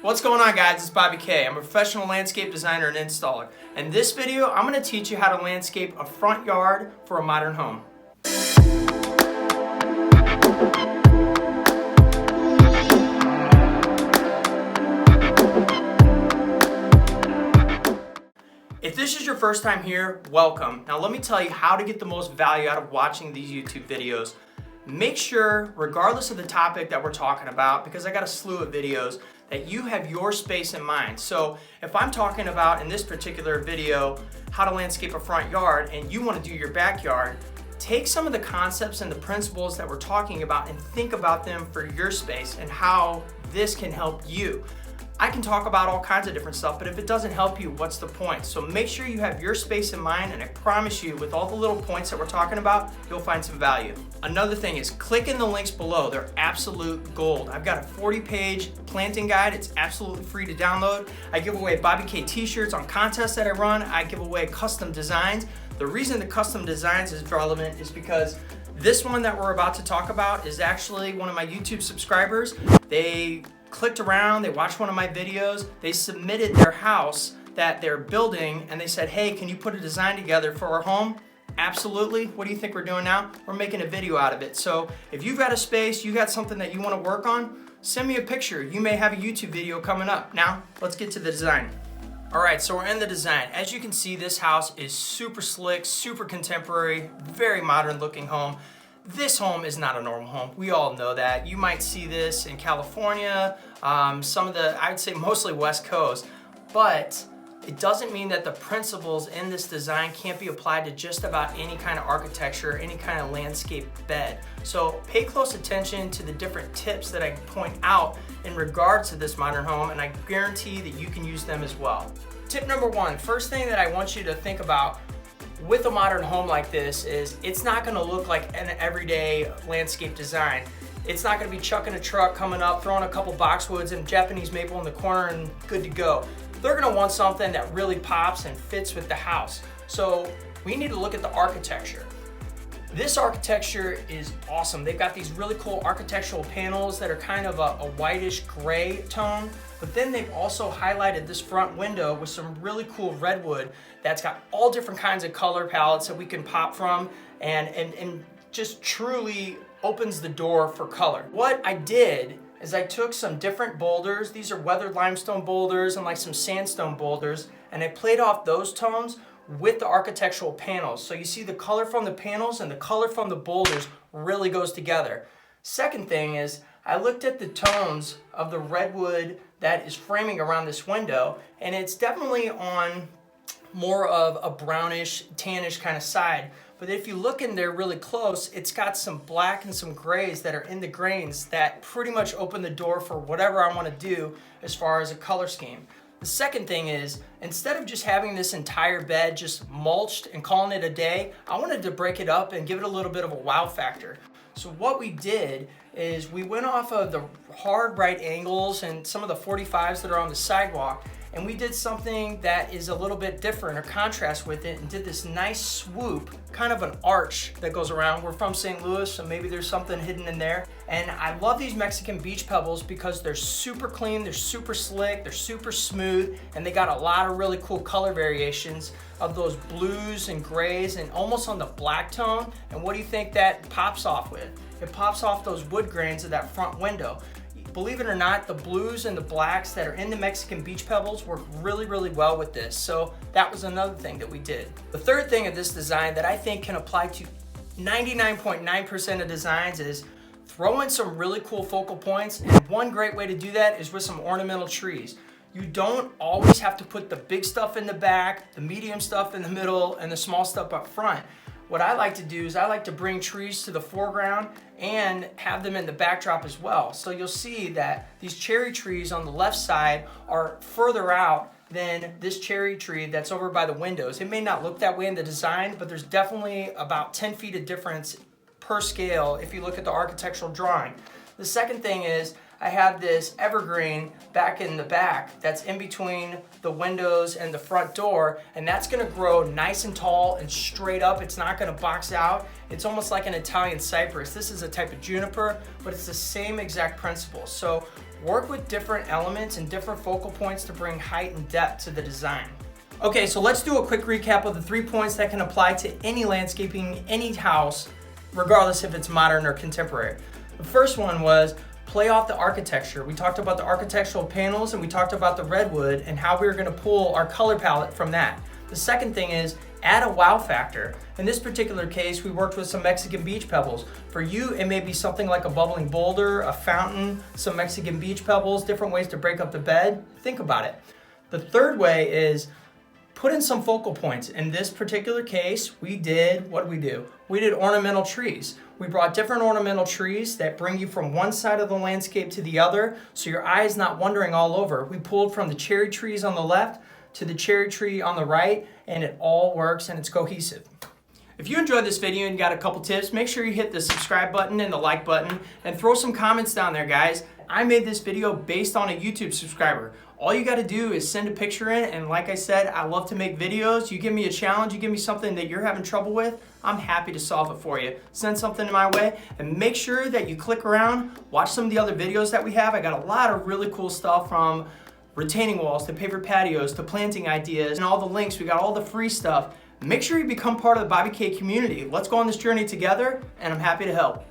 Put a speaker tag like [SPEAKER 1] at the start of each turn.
[SPEAKER 1] What's going on, guys? It's Bobby K. I'm a professional landscape designer and installer. In this video, I'm going to teach you how to landscape a front yard for a modern home. If this is your first time here, welcome. Now let me tell you how to get the most value out of watching these YouTube videos. Make sure, regardless of the topic that we're talking about, because I got a slew of videos, that you have your space in mind. So if I'm talking about, in this particular video, how to landscape a front yard, and you want to do your backyard, take some of the concepts and the principles that we're talking about and think about them for your space and how this can help you. I can talk about all kinds of different stuff, but if it doesn't help you, what's the point? So make sure you have your space in mind, and I promise you, with all the little points that we're talking about, you'll find some value. Another thing is click in the links below. They're absolute gold. I've got a 40-page planting guide. It's absolutely free to download. I give away Bobby K t-shirts on contests that I run. I give away custom designs. The reason the custom designs is relevant is because this one that we're about to talk about is actually one of my YouTube subscribers. They clicked around, they watched one of my videos, they submitted their house that they're building, and they said, hey, can you put a design together for our home? Absolutely. What do you think we're doing now? We're making a video out of it. So if you've got a space, you got something that you want to work on, send me a picture. You may have a YouTube video coming up. Now, let's get to the design. All right, so we're in the design. As you can see, this house is super slick, super contemporary, very modern looking home. This home is not a normal home. We all know that. You might see this in California, some of the, I would say mostly West Coast, but it doesn't mean that the principles in this design can't be applied to just about any kind of architecture, any kind of landscape bed. So pay close attention to the different tips that I point out in regards to this modern home, and I guarantee that you can use them as well. Tip number one, first thing that I want you to think about with a modern home like this is it's not going to look like an everyday landscape design. It's not going to be chucking a truck coming up, throwing a couple boxwoods and Japanese maple in the corner and good to go. They're going to want something that really pops and fits with the house. So we need to look at the architecture. This architecture is awesome. They've got these really cool architectural panels that are kind of a whitish gray tone, but then they've also highlighted this front window with some really cool redwood that's got all different kinds of color palettes that we can pop from and just truly opens the door for color. What I did is I took some different boulders. These are weathered limestone boulders and like some sandstone boulders, and I played off those tones with the architectural panels. So you see the color from the panels and the color from the boulders really goes together. Second thing is I looked at the tones of the redwood that is framing around this window, and it's definitely on more of a brownish, tannish kind of side. But if you look in there really close, it's got some black and some grays that are in the grains that pretty much open the door for whatever I want to do as far as a color scheme. The second thing is, instead of just having this entire bed just mulched and calling it a day, I wanted to break it up and give it a little bit of a wow factor. So what we did is we went off of the hard right angles and some of the 45s that are on the sidewalk, and we did something that is a little bit different or contrast with it and did this nice swoop, kind of an arch that goes around. We're from St. Louis, so maybe there's something hidden in there. And I love these Mexican beach pebbles because they're super clean, they're super slick, they're super smooth, and they got a lot of really cool color variations of those blues and grays and almost on the black tone. And what do you think that pops off with? It pops off those wood grains of that front window. Believe it or not, the blues and the blacks that are in the Mexican beach pebbles work really, really well with this. So that was another thing that we did. The third thing of this design that I think can apply to 99.9% of designs is throw in some really cool focal points. And one great way to do that is with some ornamental trees. You don't always have to put the big stuff in the back, the medium stuff in the middle, and the small stuff up front. What I like to do is I like to bring trees to the foreground and have them in the backdrop as well. So you'll see that these cherry trees on the left side are further out than this cherry tree that's over by the windows. It may not look that way in the design, but there's definitely about 10 feet of difference per scale if you look at the architectural drawing. The second thing is I have this evergreen back in the back that's in between the windows and the front door, and that's gonna grow nice and tall and straight up. It's not gonna box out. It's almost like an Italian cypress. This is a type of juniper, but it's the same exact principle. So Work with different elements and different focal points to bring height and depth to the design. Okay, so let's do a quick recap of the 3 points that can apply to any landscaping, any house, regardless if it's modern or contemporary. The first one was play off the architecture. We talked about the architectural panels and we talked about the redwood and how we were gonna pull our color palette from that. The second thing is add a wow factor. In this particular case, we worked with some Mexican beach pebbles. For you, it may be something like a bubbling boulder, a fountain, some Mexican beach pebbles, different ways to break up the bed. Think about it. The third way is put in some focal points. In this particular case, what did we do? We did ornamental trees. We brought different ornamental trees that bring you from one side of the landscape to the other, so your eye is not wandering all over. We pulled from the cherry trees on the left to the cherry tree on the right, and it all works and it's cohesive. If you enjoyed this video and got a couple tips, make sure you hit the subscribe button and the like button and throw some comments down there, guys. I made this video based on a YouTube subscriber. All you gotta do is send a picture in, and like I said, I love to make videos. You give me a challenge, you give me something that you're having trouble with, I'm happy to solve it for you. Send something my way, and make sure that you click around, watch some of the other videos that we have. I got a lot of really cool stuff, from retaining walls to paper patios to planting ideas and all the links. We got all the free stuff. Make sure you become part of the Bobby K community. Let's go on this journey together, and I'm happy to help.